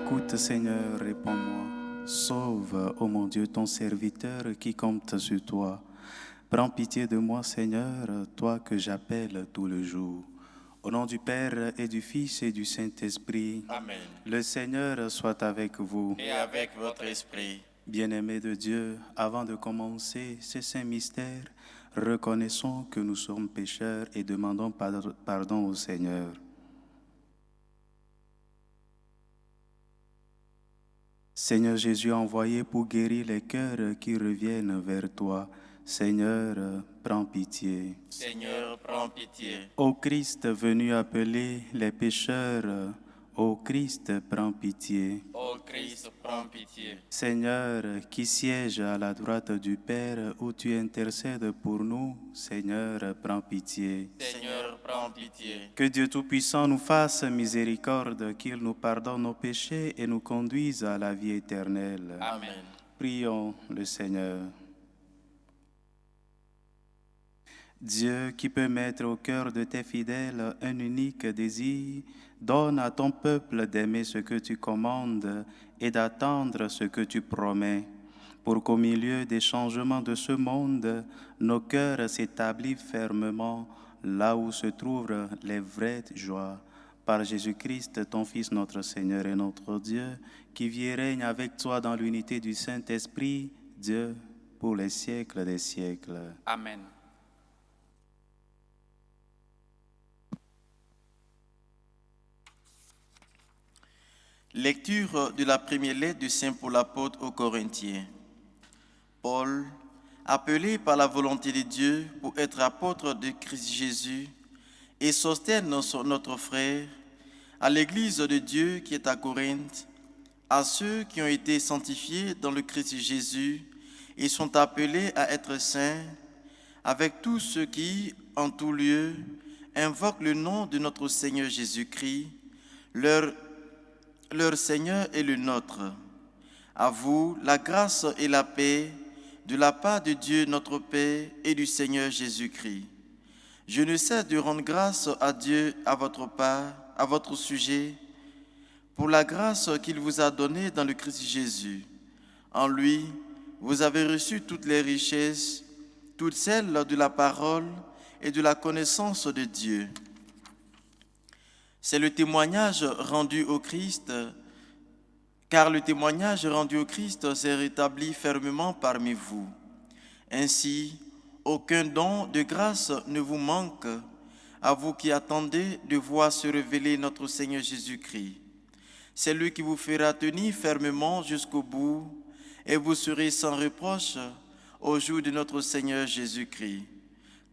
Écoute, Seigneur, réponds-moi. Sauve, ô mon Dieu, ton serviteur qui compte sur toi. Prends pitié de moi, Seigneur, toi que j'appelle tout le jour. Au nom du Père et du Fils et du Saint-Esprit. Amen. Le Seigneur soit avec vous. Et avec votre esprit. Bien-aimés de Dieu, avant de commencer ces saints mystères, reconnaissons que nous sommes pécheurs et demandons pardon au Seigneur. Seigneur Jésus envoyé pour guérir les cœurs qui reviennent vers toi, Seigneur, prends pitié. Seigneur, prends pitié. Ô Christ venu appeler les pécheurs, ô Christ, prends pitié. Ô Christ, prends pitié. Seigneur, qui siège à la droite du Père, où tu intercèdes pour nous, Seigneur, prends pitié. Seigneur, prends pitié. Que Dieu Tout-Puissant nous fasse miséricorde, qu'il nous pardonne nos péchés et nous conduise à la vie éternelle. Amen. Prions le Seigneur. Dieu qui peut mettre au cœur de tes fidèles un unique désir, donne à ton peuple d'aimer ce que tu commandes et d'attendre ce que tu promets, pour qu'au milieu des changements de ce monde, nos cœurs s'établissent fermement là où se trouvent les vraies joies. Par Jésus-Christ, ton Fils, notre Seigneur et notre Dieu, qui vit et règne avec toi dans l'unité du Saint-Esprit, Dieu, pour les siècles des siècles. Amen. Lecture de la première lettre de Saint Paul apôtre aux Corinthiens. Paul, appelé par la volonté de Dieu pour être apôtre de Christ Jésus, et Sosthène, notre frère, à l'église de Dieu qui est à Corinthe, à ceux qui ont été sanctifiés dans le Christ Jésus et sont appelés à être saints, avec tous ceux qui, en tout lieu, invoquent le nom de notre Seigneur Jésus-Christ, leur Seigneur et le nôtre. À vous, la grâce et la paix de la part de Dieu notre Père et du Seigneur Jésus-Christ. Je ne cesse de rendre grâce à Dieu à votre part, à votre sujet, pour la grâce qu'il vous a donnée dans le Christ Jésus. En lui, vous avez reçu toutes les richesses, toutes celles de la parole et de la connaissance de Dieu. C'est le témoignage rendu au Christ, car le témoignage rendu au Christ s'est rétabli fermement parmi vous. Ainsi, aucun don de grâce ne vous manque, à vous qui attendez de voir se révéler notre Seigneur Jésus-Christ. C'est lui qui vous fera tenir fermement jusqu'au bout, et vous serez sans reproche au jour de notre Seigneur Jésus-Christ.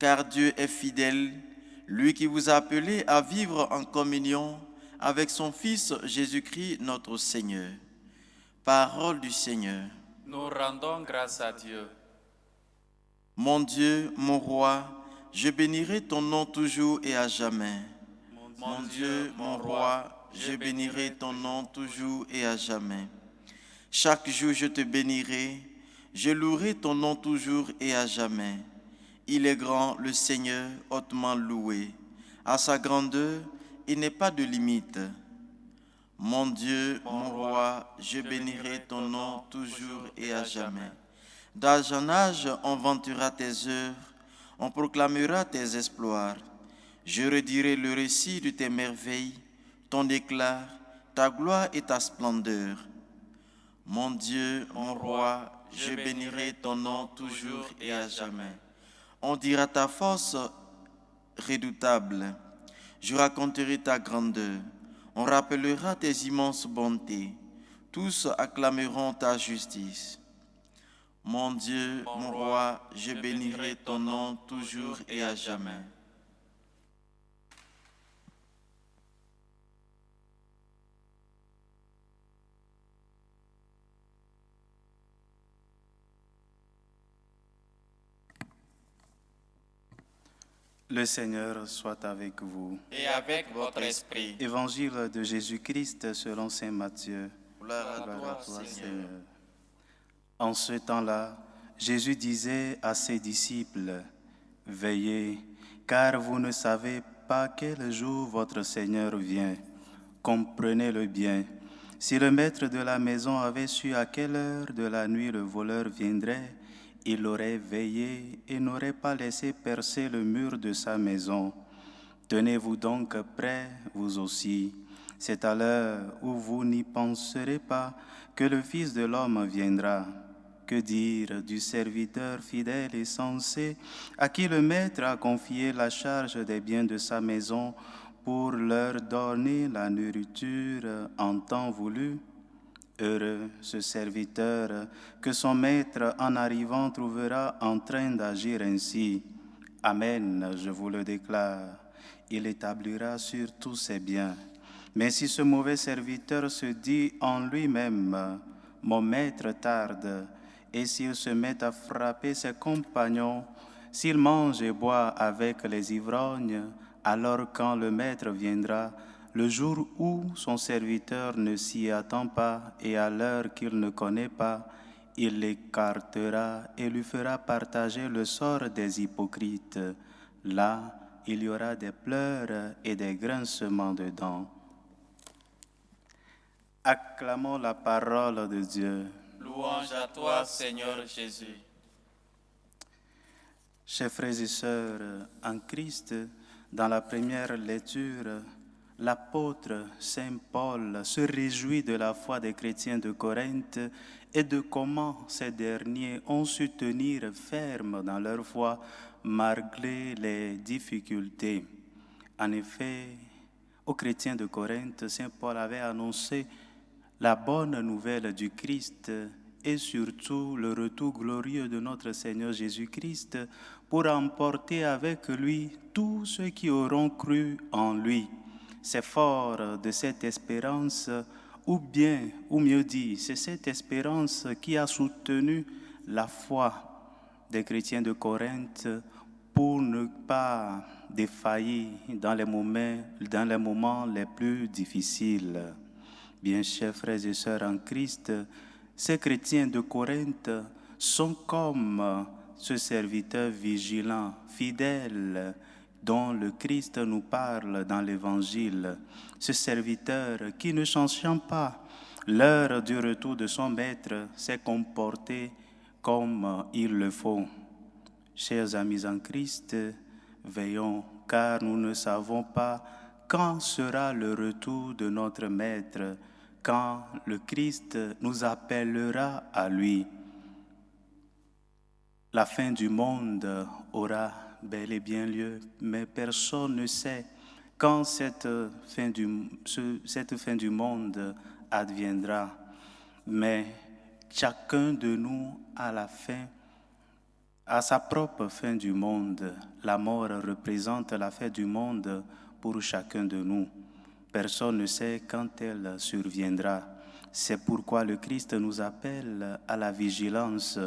Car Dieu est fidèle, lui qui vous a appelé à vivre en communion avec son Fils Jésus-Christ notre Seigneur. Parole du Seigneur. Nous rendons grâce à Dieu. Mon Dieu, mon roi, je bénirai ton nom toujours et à jamais. Mon Dieu, mon roi, je bénirai ton nom toujours et à jamais. Chaque jour je te bénirai, je louerai ton nom toujours et à jamais. Il est grand, le Seigneur, hautement loué. À sa grandeur, il n'est pas de limite. Mon Dieu, mon roi, je bénirai ton nom toujours et à jamais. D'âge en âge, on vantera tes œuvres, on proclamera tes exploits. Je redirai le récit de tes merveilles, ton éclat, ta gloire et ta splendeur. Mon Dieu, mon roi, je bénirai ton nom toujours et à jamais. On dira ta force redoutable. Je raconterai ta grandeur. On rappellera tes immenses bontés. Tous acclameront ta justice. Mon Dieu, mon roi, je bénirai ton nom toujours et à jamais. Le Seigneur soit avec vous. Et avec votre esprit. Évangile de Jésus-Christ selon saint Matthieu. Gloire à toi, Seigneur. En ce temps-là, Jésus disait à ses disciples, « Veillez, car vous ne savez pas quel jour votre Seigneur vient. Comprenez-le bien. Si le maître de la maison avait su à quelle heure de la nuit le voleur viendrait, il aurait veillé et n'aurait pas laissé percer le mur de sa maison. Tenez-vous donc prêts, vous aussi. C'est à l'heure où vous n'y penserez pas que le Fils de l'homme viendra. Que dire du serviteur fidèle et sensé à qui le maître a confié la charge des biens de sa maison pour leur donner la nourriture en temps voulu? Heureux ce serviteur que son maître en arrivant trouvera en train d'agir ainsi. Amen, je vous le déclare, il établira sur tous ses biens. Mais si ce mauvais serviteur se dit en lui-même, mon maître tarde, et s'il se met à frapper ses compagnons, s'il mange et boit avec les ivrognes, alors quand le maître viendra, le jour où son serviteur ne s'y attend pas et à l'heure qu'il ne connaît pas, il l'écartera et lui fera partager le sort des hypocrites. Là, il y aura des pleurs et des grincements de dents. Acclamons la parole de Dieu. Louange à toi, Seigneur Jésus. Chers frères et sœurs, en Christ, dans la première lecture, l'apôtre Saint Paul se réjouit de la foi des chrétiens de Corinthe et de comment ces derniers ont su tenir ferme dans leur foi malgré les difficultés. En effet, aux chrétiens de Corinthe, Saint Paul avait annoncé la bonne nouvelle du Christ et surtout le retour glorieux de notre Seigneur Jésus-Christ pour emporter avec lui tous ceux qui auront cru en lui. C'est fort de cette espérance, ou mieux dit, c'est cette espérance qui a soutenu la foi des chrétiens de Corinthe pour ne pas défaillir dans les moments les plus difficiles. Bien chers frères et sœurs en Christ, ces chrétiens de Corinthe sont comme ce serviteur vigilant, fidèle, dont le Christ nous parle dans l'Évangile. Ce serviteur qui, ne changeant pas l'heure du retour de son maître, s'est comporté comme il le faut. Chers amis en Christ, veillons, car nous ne savons pas quand sera le retour de notre maître, quand le Christ nous appellera à lui. La fin du monde aura bel et bien lieu, mais personne ne sait quand cette fin du monde adviendra. Mais chacun de nous a sa propre fin du monde. La mort représente la fin du monde pour chacun de nous. Personne ne sait quand elle surviendra. C'est pourquoi le Christ nous appelle à la vigilance,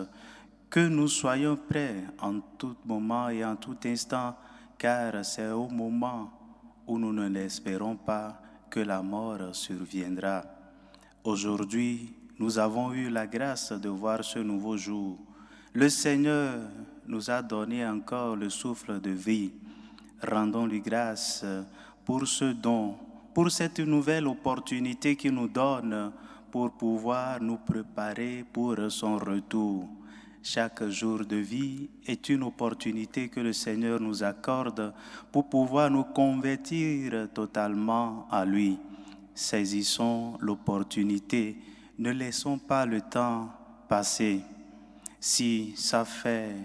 que nous soyons prêts en tout moment et en tout instant, car c'est au moment où nous ne l'espérons pas que la mort surviendra. Aujourd'hui, nous avons eu la grâce de voir ce nouveau jour. Le Seigneur nous a donné encore le souffle de vie. Rendons-lui grâce pour ce don, pour cette nouvelle opportunité qu'il nous donne pour pouvoir nous préparer pour son retour. Chaque jour de vie est une opportunité que le Seigneur nous accorde pour pouvoir nous convertir totalement à lui. Saisissons l'opportunité, ne laissons pas le temps passer. Si ça fait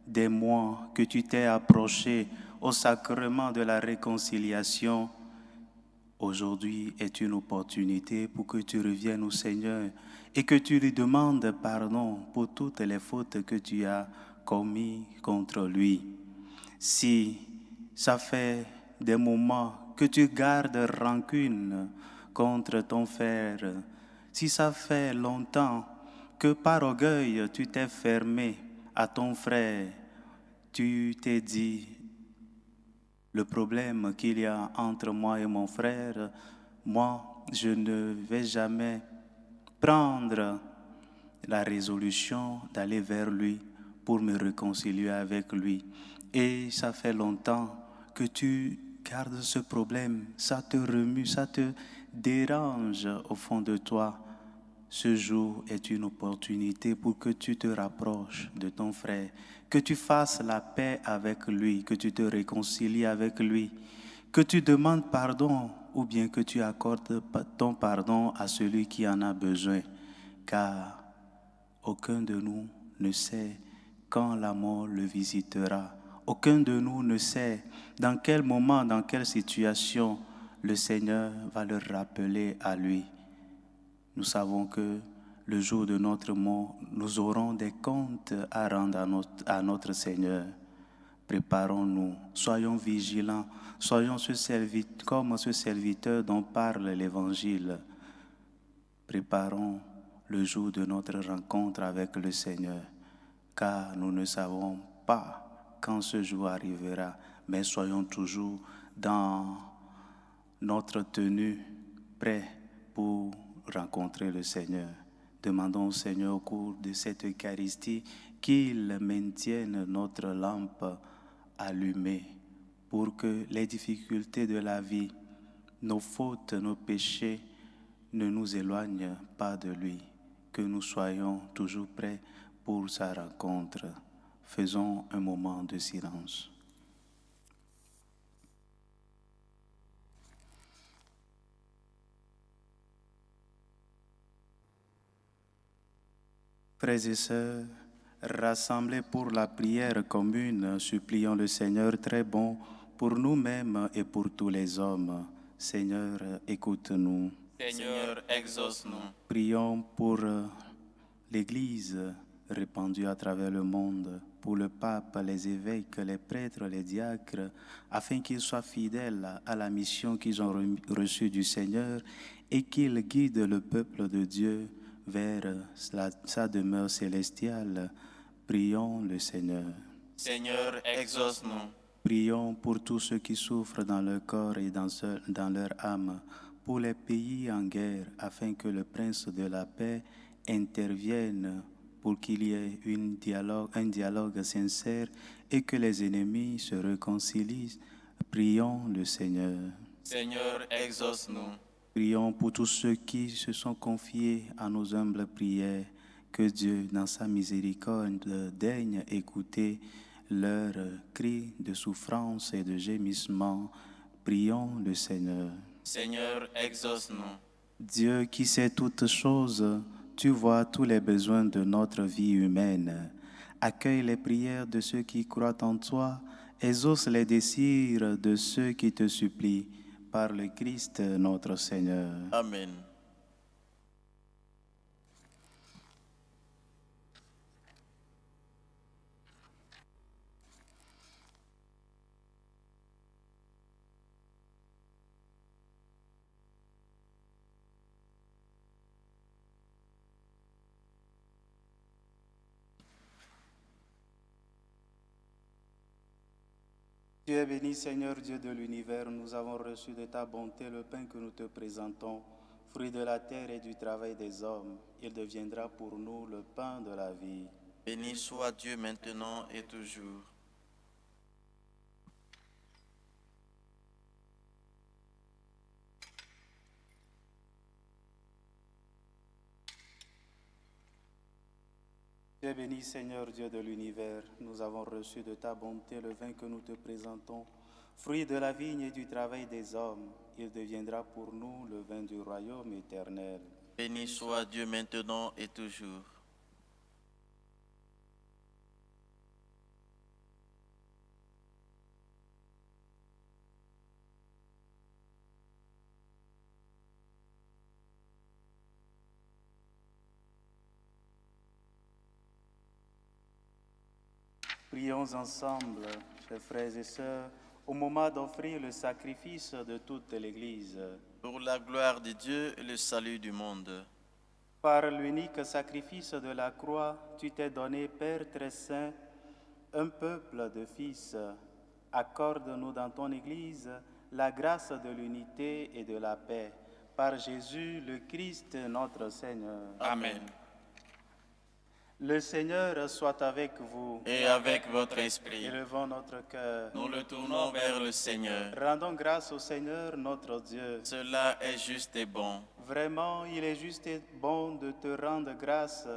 des mois que tu t'es approché au sacrement de la réconciliation, aujourd'hui est une opportunité pour que tu reviennes au Seigneur et que tu lui demandes pardon pour toutes les fautes que tu as commises contre lui. Si ça fait des moments que tu gardes rancune contre ton frère, si ça fait longtemps que par orgueil tu t'es fermé à ton frère, tu t'es dit, le problème qu'il y a entre moi et mon frère, moi, je ne vais jamais prendre la résolution d'aller vers lui pour me réconcilier avec lui. Et ça fait longtemps que tu gardes ce problème, ça te remue, ça te dérange au fond de toi, ce jour est une opportunité pour que tu te rapproches de ton frère, que tu fasses la paix avec lui, que tu te réconcilies avec lui, que tu demandes pardon ou bien que tu accordes ton pardon à celui qui en a besoin, car aucun de nous ne sait quand la mort le visitera. Aucun de nous ne sait dans quel moment, dans quelle situation le Seigneur va le rappeler à lui. Nous savons que le jour de notre mort, nous aurons des comptes à rendre à notre Seigneur. Préparons-nous, soyons vigilants, soyons comme ce serviteur dont parle l'Évangile. Préparons le jour de notre rencontre avec le Seigneur, car nous ne savons pas quand ce jour arrivera, mais soyons toujours dans notre tenue, prêts pour rencontrer le Seigneur. Demandons au Seigneur au cours de cette Eucharistie qu'il maintienne notre lampe allumée pour que les difficultés de la vie, nos fautes, nos péchés ne nous éloignent pas de lui, que nous soyons toujours prêts pour sa rencontre. Faisons un moment de silence. Frères et sœurs, rassemblés pour la prière commune, supplions le Seigneur très bon pour nous-mêmes et pour tous les hommes. Seigneur, écoute-nous. Seigneur, exauce-nous. Prions pour l'Église répandue à travers le monde, pour le pape, les évêques, les prêtres, les diacres, afin qu'ils soient fidèles à la mission qu'ils ont reçue du Seigneur et qu'ils guident le peuple de Dieu vers sa demeure célestiale. Prions le Seigneur. Seigneur, exauce-nous. Prions pour tous ceux qui souffrent dans leur corps et dans leur âme, pour les pays en guerre, afin que le Prince de la paix intervienne pour qu'il y ait un dialogue sincère et que les ennemis se réconcilient. Prions le Seigneur. Seigneur, exauce-nous. Prions pour tous ceux qui se sont confiés à nos humbles prières, que Dieu, dans sa miséricorde, daigne écouter leurs cris de souffrance et de gémissement. Prions le Seigneur. Seigneur, exauce-nous. Dieu qui sait toutes choses, tu vois tous les besoins de notre vie humaine. Accueille les prières de ceux qui croient en toi, exauce les désirs de ceux qui te supplient. Par le Christ notre Seigneur. Amen. Tu es béni, Seigneur Dieu de l'univers. Nous avons reçu de ta bonté le pain que nous te présentons, fruit de la terre et du travail des hommes. Il deviendra pour nous le pain de la vie. Béni soit Dieu maintenant et toujours. Tu es béni, Seigneur Dieu de l'univers. Nous avons reçu de ta bonté le vin que nous te présentons, fruit de la vigne et du travail des hommes. Il deviendra pour nous le vin du royaume éternel. Béni soit Dieu maintenant et toujours. Prions ensemble, chers frères et sœurs, au moment d'offrir le sacrifice de toute l'Église. Pour la gloire de Dieu et le salut du monde. Par l'unique sacrifice de la croix, tu t'es donné, Père très saint, un peuple de fils. Accorde-nous dans ton Église la grâce de l'unité et de la paix. Par Jésus le Christ, notre Seigneur. Amen. Le Seigneur soit avec vous. et avec votre esprit. Élevons notre cœur. Nous le tournons vers le Seigneur. Rendons grâce au Seigneur notre Dieu. Cela est juste et bon. Vraiment, il est juste et bon de te rendre grâce.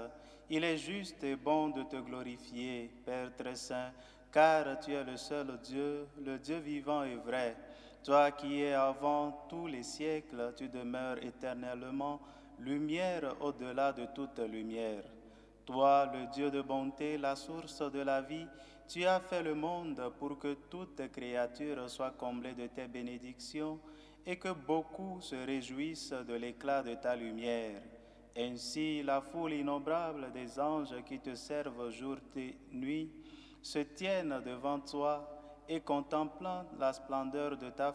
Il est juste et bon de te glorifier, Père très saint, car tu es le seul Dieu, le Dieu vivant et vrai. Toi qui es avant tous les siècles, tu demeures éternellement, lumière au-delà de toute lumière. Toi, le Dieu de bonté, la source de la vie, tu as fait le monde pour que toute créature soit comblée de tes bénédictions et que beaucoup se réjouissent de l'éclat de ta lumière. Ainsi, la foule innombrable des anges qui te servent jour et nuit se tiennent devant toi et contemplant la splendeur de ta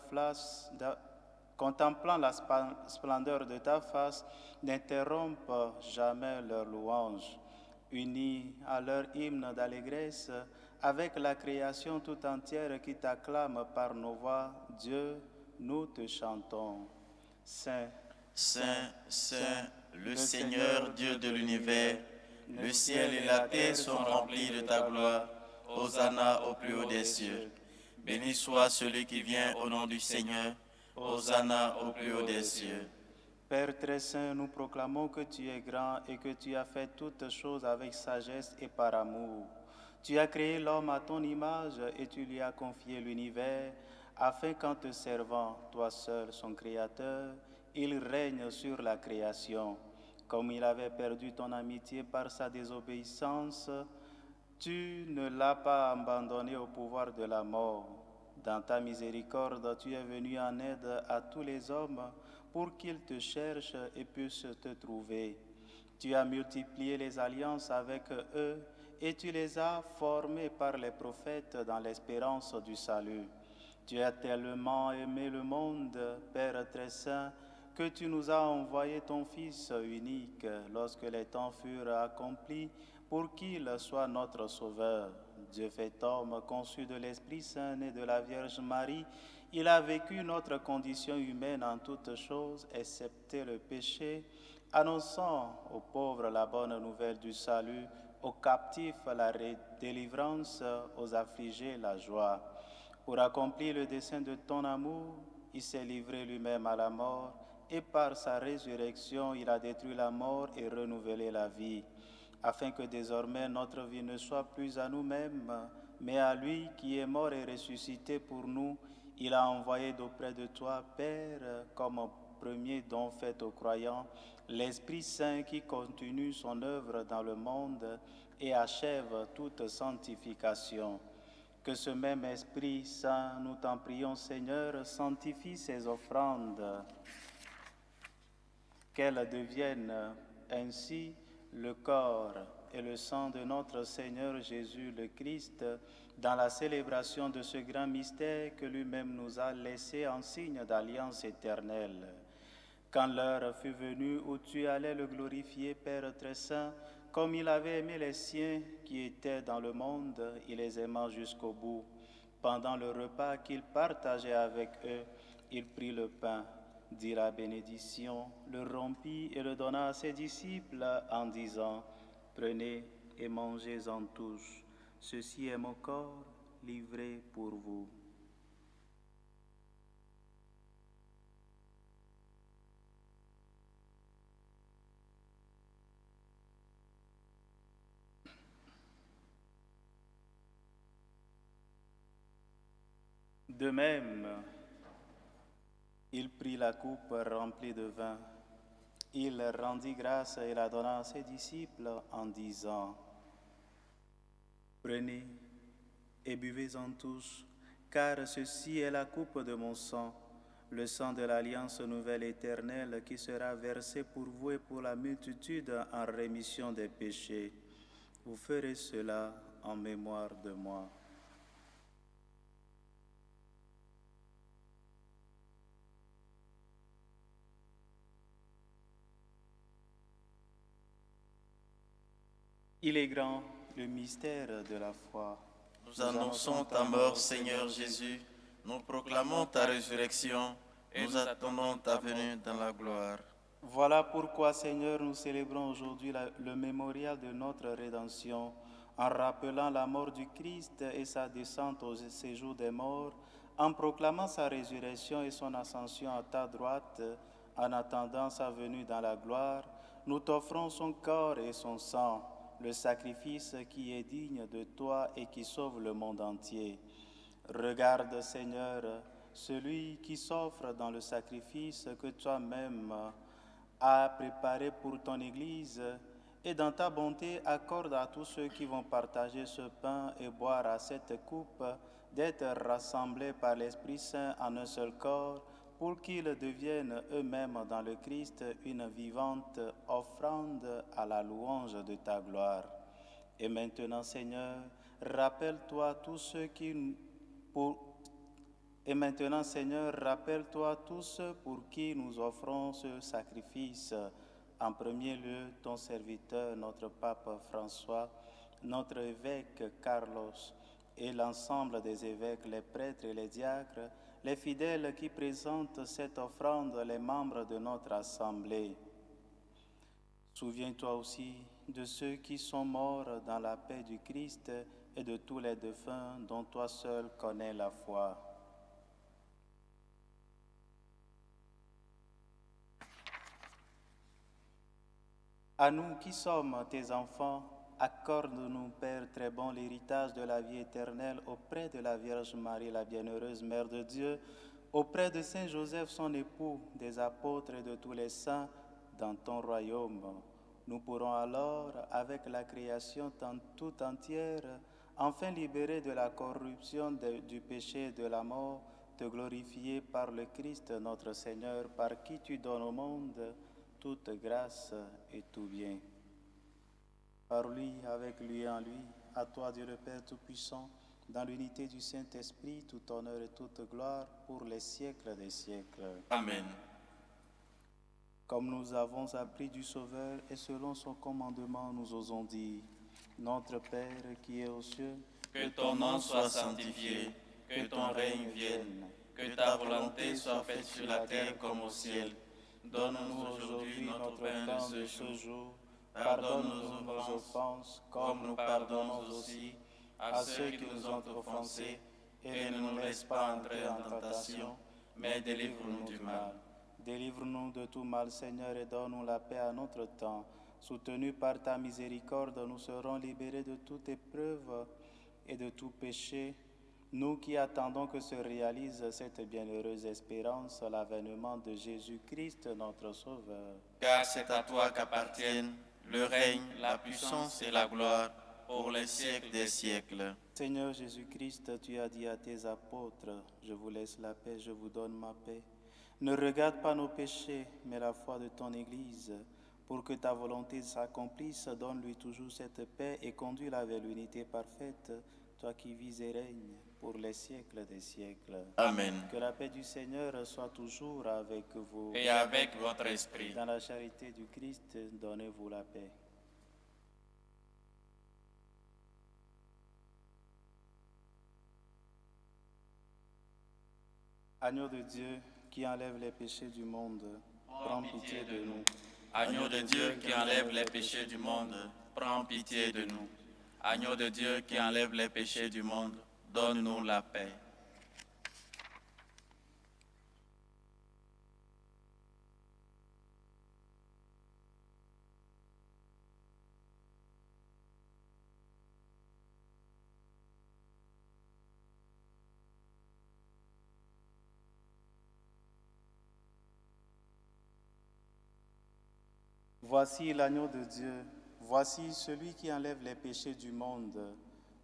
face, n'interrompent jamais leur louange. Unis à leur hymne d'allégresse, avec la création tout entière qui t'acclame par nos voix, Dieu, nous te chantons. Saint, Saint, Saint, le Seigneur Dieu de l'univers, le ciel et la terre sont remplis de ta gloire. Hosanna au plus haut des cieux. Béni soit celui qui vient au nom du Seigneur. Hosanna au plus haut des cieux. Père très saint, nous proclamons que tu es grand et que tu as fait toutes choses avec sagesse et par amour. Tu as créé l'homme à ton image et tu lui as confié l'univers, afin qu'en te servant, toi seul, son Créateur, il règne sur la création. Comme il avait perdu ton amitié par sa désobéissance, tu ne l'as pas abandonné au pouvoir de la mort. Dans ta miséricorde, tu es venu en aide à tous les hommes pour qu'ils te cherchent et puissent te trouver. Tu as multiplié les alliances avec eux et tu les as formés par les prophètes dans l'espérance du salut. Tu as tellement aimé le monde, Père très saint, que tu nous as envoyé ton Fils unique lorsque les temps furent accomplis pour qu'il soit notre Sauveur. Dieu fait homme, conçu de l'Esprit Saint et de la Vierge Marie, il a vécu notre condition humaine en toutes choses, excepté le péché, annonçant aux pauvres la bonne nouvelle du salut, aux captifs la délivrance, aux affligés la joie. Pour accomplir le dessein de ton amour, il s'est livré lui-même à la mort, et par sa résurrection, il a détruit la mort et renouvelé la vie, afin que désormais notre vie ne soit plus à nous-mêmes, mais à lui qui est mort et ressuscité pour nous. Il a envoyé d'auprès de toi, Père, comme premier don fait aux croyants, l'Esprit Saint qui continue son œuvre dans le monde et achève toute sanctification. Que ce même Esprit Saint, nous t'en prions, Seigneur, sanctifie ces offrandes, qu'elles deviennent ainsi le corps et le sang de notre Seigneur Jésus le Christ, dans la célébration de ce grand mystère que lui-même nous a laissé en signe d'alliance éternelle. Quand l'heure fut venue où tu allais le glorifier, Père très saint, comme il avait aimé les siens qui étaient dans le monde, il les aima jusqu'au bout. Pendant le repas qu'il partageait avec eux, il prit le pain, dit la bénédiction, le rompit et le donna à ses disciples en disant: « Prenez et mangez-en tous. Ceci est mon corps livré pour vous. » De même, il prit la coupe remplie de vin. Il rendit grâce et la donna à ses disciples en disant: « Prenez et buvez-en tous, car ceci est la coupe de mon sang, le sang de l'alliance nouvelle éternelle qui sera versé pour vous et pour la multitude en rémission des péchés. Vous ferez cela en mémoire de moi. » Il est grand, le mystère de la foi. Nous annonçons ta mort, Seigneur Jésus. Nous proclamons ta résurrection et nous attendons ta venue dans la gloire. Voilà pourquoi, Seigneur, nous célébrons aujourd'hui le mémorial de notre rédemption, en rappelant la mort du Christ et sa descente au séjour des morts, en proclamant sa résurrection et son ascension à ta droite, en attendant sa venue dans la gloire. Nous t'offrons son corps et son sang, le sacrifice qui est digne de toi et qui sauve le monde entier. Regarde, Seigneur, celui qui s'offre dans le sacrifice que toi-même as préparé pour ton Église, et dans ta bonté accorde à tous ceux qui vont partager ce pain et boire à cette coupe d'être rassemblés par l'Esprit Saint en un seul corps, pour qu'ils deviennent eux-mêmes dans le Christ une vivante offrande à la louange de ta gloire. Et maintenant, Seigneur, rappelle-toi tous ceux pour qui nous offrons ce sacrifice. En premier lieu, ton serviteur, notre pape François, notre évêque Carlos et l'ensemble des évêques, les prêtres et les diacres, les fidèles qui présentent cette offrande, les membres de notre assemblée. Souviens-toi aussi de ceux qui sont morts dans la paix du Christ et de tous les défunts dont toi seul connais la foi. À nous qui sommes tes enfants, accorde-nous, Père très bon, l'héritage de la vie éternelle auprès de la Vierge Marie, la bienheureuse Mère de Dieu, auprès de Saint Joseph, son époux, des apôtres et de tous les saints dans ton royaume. Nous pourrons alors, avec la création tout entière, enfin libérés de la corruption du péché et de la mort, te glorifier par le Christ notre Seigneur, par qui tu donnes au monde toute grâce et tout bien. Par lui, avec lui et en lui, à toi Dieu le Père Tout-Puissant, dans l'unité du Saint-Esprit, tout honneur et toute gloire pour les siècles des siècles. Amen. Comme nous avons appris du Sauveur et selon son commandement, nous osons dire, Notre Père qui est aux cieux, que ton nom soit sanctifié, que ton règne vienne, que ta volonté soit faite sur la terre comme au ciel. Donne-nous aujourd'hui notre pain de ce jour. Pardonne-nous nos offenses, comme nous pardonnons aussi à ceux qui nous ont offensés, et ne nous laisse pas entrer en tentation, mais délivre-nous du mal. Délivre-nous de tout mal, Seigneur, et donne-nous la paix à notre temps. Soutenus par ta miséricorde, nous serons libérés de toute épreuve et de tout péché. Nous qui attendons que se réalise cette bienheureuse espérance, l'avènement de Jésus-Christ, notre Sauveur. Car c'est à toi qu'appartiennent le règne, la puissance et la gloire pour les siècles des siècles. Seigneur Jésus-Christ, tu as dit à tes apôtres, je vous laisse la paix, je vous donne ma paix. Ne regarde pas nos péchés, mais la foi de ton Église. Pour que ta volonté s'accomplisse, donne-lui toujours cette paix et conduis-la vers l'unité parfaite, toi qui vis et règnes pour les siècles des siècles. Amen. Que la paix du Seigneur soit toujours avec vous. Et avec votre esprit. Dans la charité du Christ, donnez-vous la paix. Agneau de Dieu qui enlève les péchés du monde, prends pitié de nous. Agneau de Dieu qui enlève les péchés du monde, prends pitié de nous. Agneau de Dieu qui enlève les péchés du monde, donne-nous la paix. Voici l'agneau de Dieu, voici celui qui enlève les péchés du monde.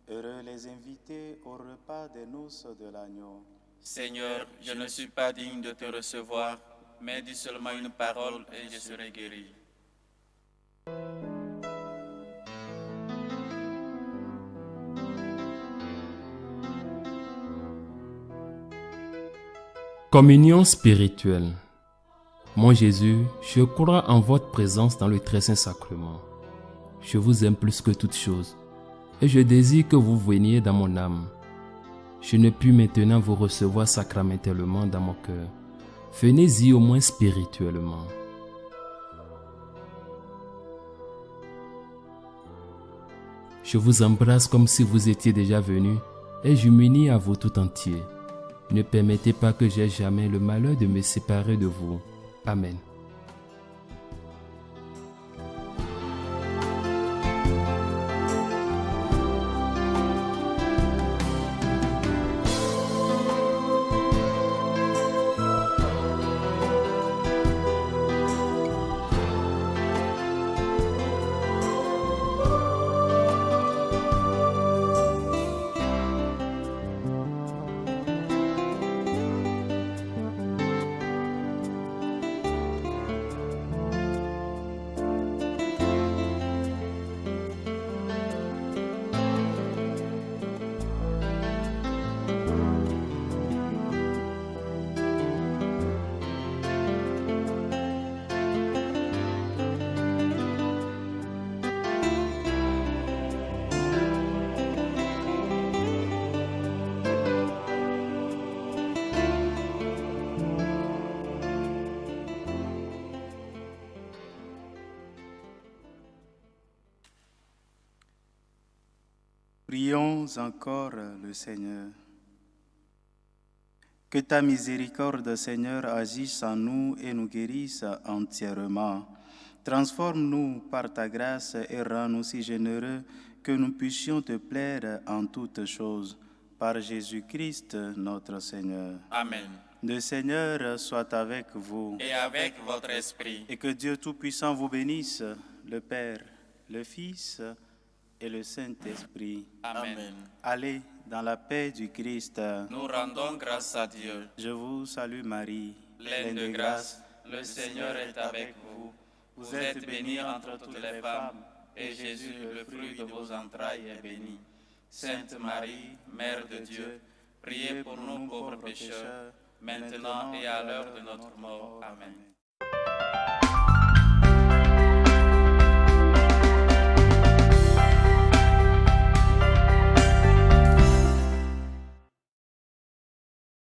Heureux les invités au repas des noces de l'agneau. Seigneur, je ne suis pas digne de te recevoir, mais dis seulement une parole et je serai guéri. Communion spirituelle. Mon Jésus, je crois en votre présence dans le très saint sacrement. Je vous aime plus que toute chose et je désire que vous veniez dans mon âme. Je ne puis maintenant vous recevoir sacramentellement dans mon cœur. Venez-y au moins spirituellement. Je vous embrasse comme si vous étiez déjà venu et je m'unis à vous tout entier. Ne permettez pas que j'aie jamais le malheur de me séparer de vous. Amen. Prions encore le Seigneur. Que ta miséricorde, Seigneur, agisse en nous et nous guérisse entièrement. Transforme-nous par ta grâce et rends-nous si généreux que nous puissions te plaire en toutes choses. Par Jésus-Christ, notre Seigneur. Amen. Le Seigneur soit avec vous. Et avec votre esprit. Et que Dieu Tout-Puissant vous bénisse, le Père, le Fils et le Saint-Esprit. Amen. Allez dans la paix du Christ. Nous rendons grâce à Dieu. Je vous salue Marie, Pleine de grâce, le Seigneur est avec vous. Vous êtes bénie entre toutes les femmes, et Jésus, le fruit de vos entrailles, est béni. Sainte Marie, Mère de Dieu, priez pour nous pauvres pécheurs, maintenant et à l'heure de notre mort. Amen.